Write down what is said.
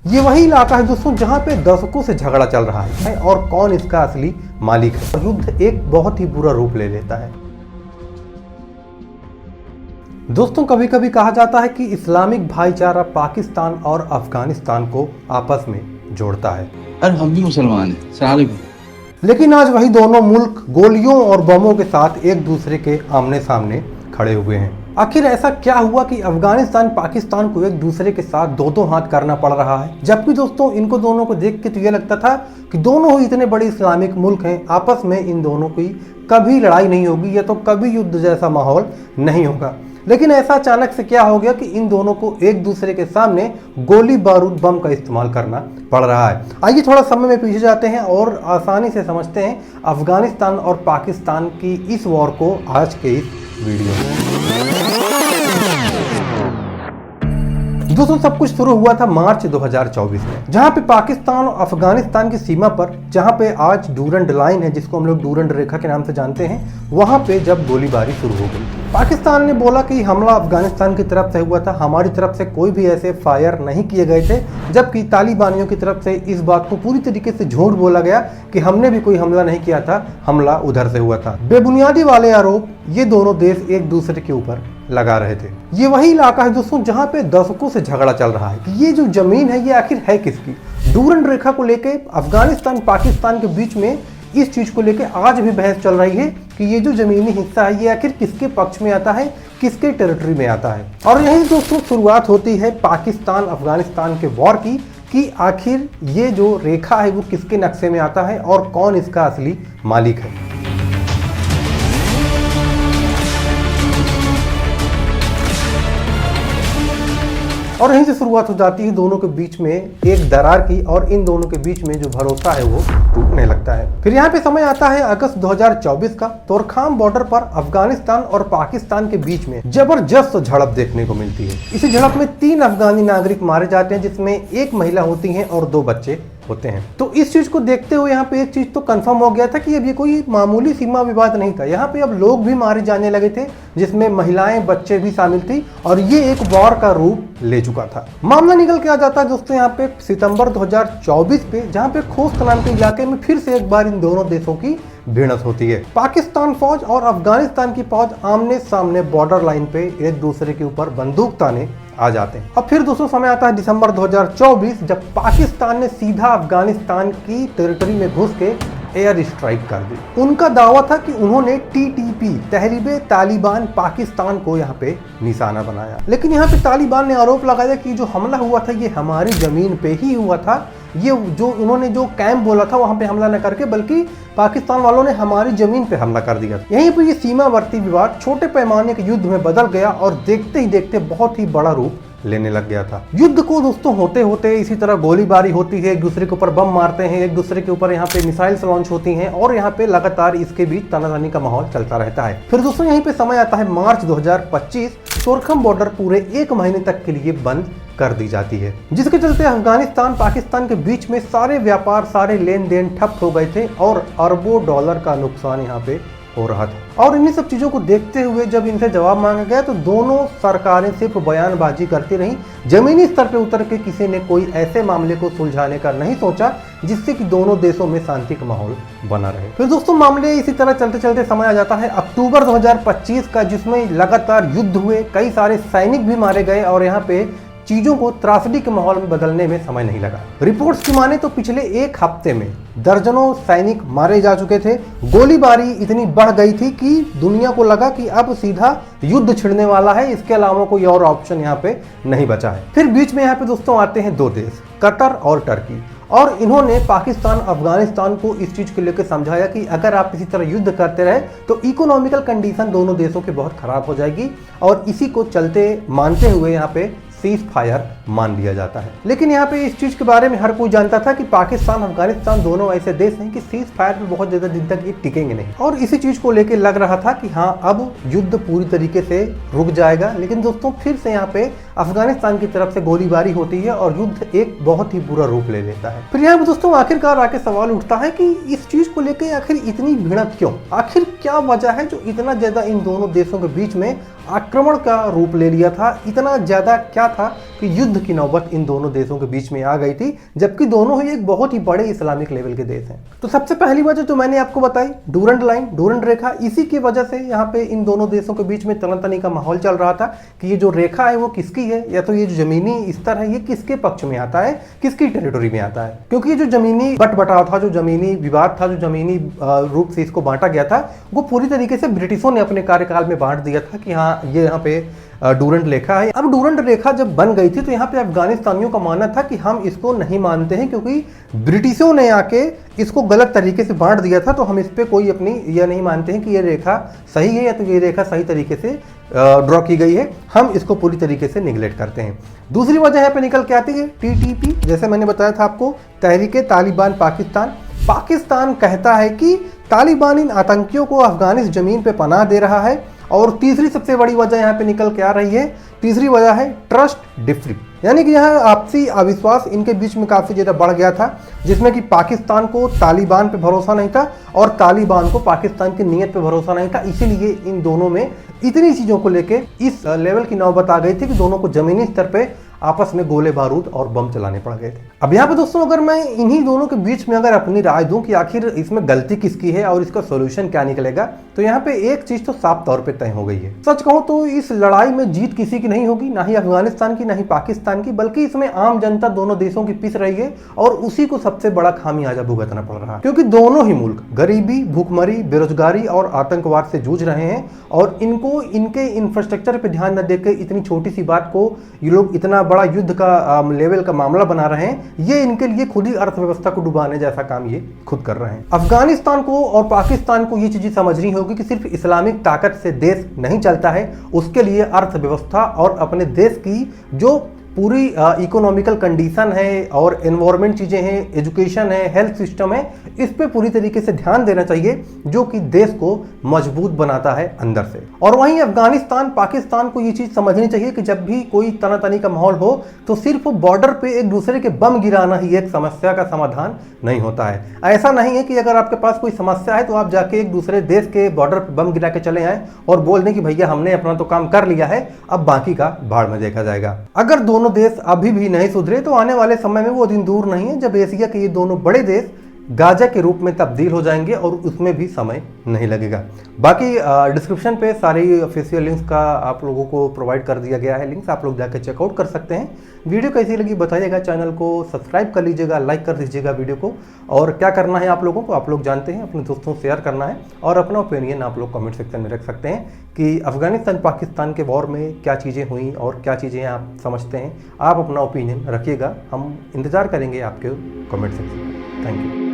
ये वही इलाका है दोस्तों जहाँ पे दशकों से झगड़ा चल रहा है और कौन इसका असली मालिक है। युद्ध एक बहुत ही बुरा रूप ले लेता है। दोस्तों कभी कभी कहा जाता है कि इस्लामिक भाईचारा पाकिस्तान और अफगानिस्तान को आपस में जोड़ता है। अरे हम भी मुसलमान हैं सारे भी। लेकिन आज वही दोनों मुल्क गोलियों और बमों के साथ एक दूसरे के आमने सामने खड़े हुए हैं। आखिर ऐसा क्या हुआ कि अफगानिस्तान पाकिस्तान को एक दूसरे के साथ दो हाथ करना पड़ रहा है, जबकि दोस्तों इनको दोनों को देख के तो ये लगता था कि दोनों ही इतने बड़े इस्लामिक मुल्क हैं, आपस में इन दोनों की कभी लड़ाई नहीं होगी या तो कभी युद्ध जैसा माहौल नहीं होगा। लेकिन ऐसा अचानक से क्या हो गया कि इन दोनों को एक दूसरे के सामने गोली बारूद बम का इस्तेमाल करना पड़ रहा है। आइए थोड़ा समय में पीछे जाते हैं और आसानी से समझते हैं अफगानिस्तान और पाकिस्तान की इस वॉर को आज के इस वीडियो में। दोस्तों सब कुछ शुरू हुआ था मार्च 2024 में, जहां पे पाकिस्तान और अफगानिस्तान की सीमा पर, जहां पे आज डूरंड लाइन है जिसको हम लोग डूरंड रेखा के नाम से जानते हैं, वहां पे जब गोलीबारी शुरू हो गई। पाकिस्तान ने बोला कि हमला अफगानिस्तान की तरफ से हुआ था, हमारी तरफ से कोई भी ऐसे फायर नहीं किए गए थे, जबकि तालिबानियों की तरफ से इस बात को पूरी तरीके से झूठ बोला गया कि हमने भी कोई हमला नहीं किया था, हमला उधर से हुआ था। बेबुनियादी वाले आरोप ये दोनों देश एक दूसरे के ऊपर लगा रहे थे। ये वही इलाका है दोस्तों जहां पे दशकों से झगड़ा चल रहा है कि ये जो जमीन है ये आखिर है किसकी। डूरंड रेखा को लेके अफगानिस्तान पाकिस्तान के बीच में इस चीज को लेके आज भी बहस चल रही है कि ये जो जमीनी हिस्सा है ये आखिर किसके पक्ष में आता है, किसके टेरिटरी में आता है। और यही दोस्तों शुरुआत होती है पाकिस्तान अफगानिस्तान के वॉर की कि आखिर ये जो रेखा है वो किसके नक्शे में आता है और कौन इसका असली मालिक है। और यहीं से शुरुआत हो जाती है दोनों के बीच में एक दरार की, और इन दोनों के बीच में जो भरोसा है वो टूटने लगता है। फिर यहाँ पे समय आता है अगस्त 2024 का। तोरखाम बॉर्डर पर अफगानिस्तान और पाकिस्तान के बीच में जबरदस्त झड़प देखने को मिलती है। इसी झड़प में 3 अफगानी नागरिक मारे जाते हैं, जिसमें 1 महिला होती है और 2 बच्चे होते हैं। तो इस चीज को देखते हुए यहाँ पे एक चीज तो कंफर्म हो गया था कि अब ये कोई मामूली सीमा विवाद नहीं था, यहाँ पे अब लोग भी मारे जाने लगे थे, जिसमें महिलाएं बच्चे भी शामिल थी, और ये एक वॉर का रूप ले चुका था। मामला निकल के आ जाता है दोस्तों यहाँ पे सितंबर 2024 पे, जहाँ पे खोस्त नाम के इलाके में फिर से एक बार इन दोनों देशों की भिड़ंत होती है। पाकिस्तान फौज और अफगानिस्तान की फौज आमने सामने बॉर्डर लाइन पे एक दूसरे के ऊपर बंदूक ताने आ जाते हैं। अब फिर दोस्तों समय आता है दिसंबर 2024, जब पाकिस्तान ने सीधा अफगानिस्तान की टेरिटरी में घुस के एयर स्ट्राइक कर दी। उनका दावा था कि उन्होंने टीटीपी तहरीबे तालिबान पाकिस्तान को यहाँ पे निशाना बनाया, लेकिन यहाँ पे तालिबान ने आरोप लगाया कि जो हमला हुआ था ये हमारी जमीन पे ही हुआ था, ये जो उन्होंने जो कैंप बोला था वहां पे हमला न करके बल्कि पाकिस्तान वालों ने हमारी जमीन पे हमला कर दिया। यहीं पर ये सीमावर्ती विवाद छोटे पैमाने के युद्ध में बदल गया और देखते ही देखते बहुत ही बड़ा रूप लेने लग गया था। युद्ध को दोस्तों होते होते इसी तरह गोलीबारी होती है, एक दूसरे के ऊपर बम मारते हैं, एक दूसरे के ऊपर यहाँ पे मिसाइल्स लॉन्च होती हैं, और यहाँ पे लगातार इसके बीच तनातनी का माहौल चलता रहता है। फिर दोस्तों यहीं पे समय आता है मार्च 2025। तोरखम बॉर्डर पूरे 1 महीने तक के लिए बंद कर दी जाती है, जिसके चलते अफगानिस्तान पाकिस्तान के बीच में सारे व्यापार, सारे लेन देन ठप हो गए थे और अरबों डॉलर का नुकसान यहाँ पे हो रहा था। और इन्हीं सब चीजों को देखते हुए जब इनसे जवाब मांगा गया तो दोनों सरकारें सिर्फ बयानबाजी करती रहीं। जमीनी स्तर पे उतर के किसी ने कोई ऐसे मामले को सुलझाने का नहीं सोचा जिससे कि दोनों देशों में शांति का माहौल बना रहे। फिर दोस्तों मामले इसी तरह चलते चलते समय आ जाता है अक्टूबर 2025 का, जिसमें लगातार युद्ध हुए, कई सारे सैनिक भी मारे गए और यहाँ पे चीजों को त्रासदी के माहौल में बदलने में समय नहीं लगा। रिपोर्ट्स की माने तो पिछले 1 हफ्ते में दर्जनों सैनिक मारे जा चुके थे। गोलीबारी इतनी बढ़ गई थी कि दुनिया को लगा कि अब सीधा युद्ध छिड़ने वाला है, इसके अलावा कोई और ऑप्शन यहाँ पे नहीं बचा है। फिर बीच में यहाँ पे दोस्तों आते हैं 2 देश, कतर और टर्की, और इन्होंने पाकिस्तान अफगानिस्तान को इस चीज को लेकर समझाया कि अगर आप इसी तरह युद्ध करते रहे तो इकोनॉमिकल कंडीशन दोनों देशों की बहुत खराब हो जाएगी, और इसी को चलते मानते हुए यहाँ पे सीज फायर मान लिया जाता है। लेकिन यहाँ पे इस चीज के बारे में हर कोई जानता था कि पाकिस्तान अफगानिस्तान दोनों ऐसे देश हैं कि सीज फायर पे बहुत ज्यादा दिन तक ये टिकेंगे नहीं, और इसी चीज को लेके लग रहा था कि हाँ अब युद्ध पूरी तरीके से रुक जाएगा। लेकिन दोस्तों फिर से यहाँ पे अफगानिस्तान की तरफ से गोलीबारी होती है और युद्ध एक बहुत ही बुरा रूप ले लेता है। फिर यहाँ पे दोस्तों आखिरकार आके सवाल उठता है कि इस चीज को लेकर आखिर इतनी भिड़ंत क्यों, आखिर क्या वजह है जो इतना ज्यादा इन दोनों देशों के बीच में आक्रमण का रूप ले लिया था, इतना ज्यादा क्या था कि युद्ध की नौबत इन दोनों देशों के बीच में आ गई थी, जबकि दोनों ही एक बहुत ही बड़े इस्लामिक लेवल के देश हैं। तो सबसे पहली वजह जो मैंने आपको बताई, डूरंड लाइन, डूरंड रेखा, इसी की वजह से यहाँ पे इन दोनों देशों के बीच में तनातनी का माहौल चल रहा था कि ये जो रेखा है वो किसकी है, या तो ये जो जमीनी स्तर है ये किसके पक्ष में आता है, किसकी टेरिटोरी में आता है। क्योंकि ये जो जमीनी बंटवारा था, जो जमीनी विवाद था, जो जमीनी रूप से इसको बांटा गया था, वो पूरी तरीके से ब्रिटिशों ने अपने कार्यकाल में बांट दिया था कि हाँ ये यहाँ पे डूरंड रेखा है। अब डूरंड रेखा जब बन गई थी तो यहाँ पे अफगानिस्तानियों का मानना था कि हम इसको नहीं मानते हैं, क्योंकि ब्रिटिशों ने आके इसको गलत तरीके से बांट दिया था, तो हम इस पे कोई अपनी यह नहीं मानते हैं कि ये रेखा सही है या तो ये रेखा सही तरीके से ड्रॉ की गई है, हम इसको पूरी तरीके से निगलेक्ट करते हैं। दूसरी वजह यहाँ पे निकल के आती है TTP, जैसे मैंने बताया था आपको, तहरीके तालिबान पाकिस्तान। पाकिस्तान कहता है कि तालिबान इन आतंकियों को अफगानिस्तान जमीन पे पनाह दे रहा है। और तीसरी सबसे बड़ी वजह यहाँ पे निकल के आ रही है, तीसरी वजह है ट्रस्ट डिफिट, यानी कि यहाँ आपसी अविश्वास इनके बीच में काफ़ी ज़्यादा बढ़ गया था, जिसमें कि पाकिस्तान को तालिबान पे भरोसा नहीं था और तालिबान को पाकिस्तान की नीयत पे भरोसा नहीं था। इसीलिए इन दोनों में इतनी चीज़ों को लेके इस लेवल की नौबत आ गई थी कि दोनों को ज़मीनी स्तर पे आपस में गोले बारूद और बम चलाने पड़ गए थे। अब यहाँ पे दोस्तों अगर मैं इन्हीं दोनों के बीच में अगर अपनी राय दूं कि आखिर इसमें गलती किसकी है और इसका सॉल्यूशन क्या निकलेगा, तो यहाँ पे एक चीज तो साफ तौर पे तय हो गई है। सच कहूं तो इस लड़ाई में जीत किसी की नहीं होगी, ना ही अफगानिस्तान की, ना ही पाकिस्तान की, बल्कि इसमें आम जनता दोनों देशों की पिस रही है और उसी को सबसे बड़ा खामियाजा भुगतना पड़ रहा है। क्योंकि दोनों ही मुल्क गरीबी, भूखमरी, बेरोजगारी और आतंकवाद से जूझ रहे हैं और इनको इनके इंफ्रास्ट्रक्चर पर ध्यान न देकर इतनी छोटी सी बात को ये लोग इतना बड़ा युद्ध का लेवल का मामला बना रहे हैं। ये इनके लिए खुद ही अर्थव्यवस्था को डुबाने जैसा काम ये खुद कर रहे हैं। अफगानिस्तान को और पाकिस्तान को ये चीजें समझनी होगी कि सिर्फ इस्लामिक ताकत से देश नहीं चलता है, उसके लिए अर्थव्यवस्था और अपने देश की जो पूरी इकोनॉमिकल कंडीशन है और एनवायरमेंट चीज़ें हैं, एजुकेशन है, हेल्थ सिस्टम है, इस पे पूरी तरीके से ध्यान देना चाहिए, जो कि देश को मजबूत बनाता है अंदर से। और वहीं अफगानिस्तान, पाकिस्तान को ये चीज़ समझनी चाहिए कि जब भी कोई तनातनी का माहौल हो तो सिर्फ बॉर्डर पे एक दूसरे के बम गिराना ही एक समस्या का समाधान नहीं होता है। ऐसा नहीं है कि अगर आपके पास कोई समस्या है तो आप जाके एक दूसरे देश के बॉर्डर पर बम गिरा के चले आए और बोल दें कि भैया हमने अपना तो काम कर लिया है, अब बाकी का भाड़ में देखा जाएगा। अगर दोनों देश अभी भी नहीं सुधरे तो आने वाले समय में वो दिन दूर नहीं है जब एशिया के ये दोनों बड़े देश गाजा के रूप में तब्दील हो जाएंगे और उसमें भी समय नहीं लगेगा। बाकी डिस्क्रिप्शन पे सारी ऑफिशियल लिंक्स का आप लोगों को प्रोवाइड कर दिया गया है, लिंक्स आप लोग जाकर चेकआउट कर सकते हैं। वीडियो कैसी लगी बताइएगा, चैनल को सब्सक्राइब कर लीजिएगा, लाइक कर दीजिएगा वीडियो को। और क्या करना है आप लोगों को, आप लोग जानते हैं, अपने दोस्तों से शेयर करना है और अपना ओपिनियन आप लोग कमेंट सेक्शन में रख सकते हैं कि अफगानिस्तान पाकिस्तान के वॉर में क्या चीज़ें हुई और क्या चीज़ें आप समझते हैं। आप अपना ओपिनियन रखिएगा, हम इंतज़ार करेंगे आपके कमेंट सेक्शन में। Thank you.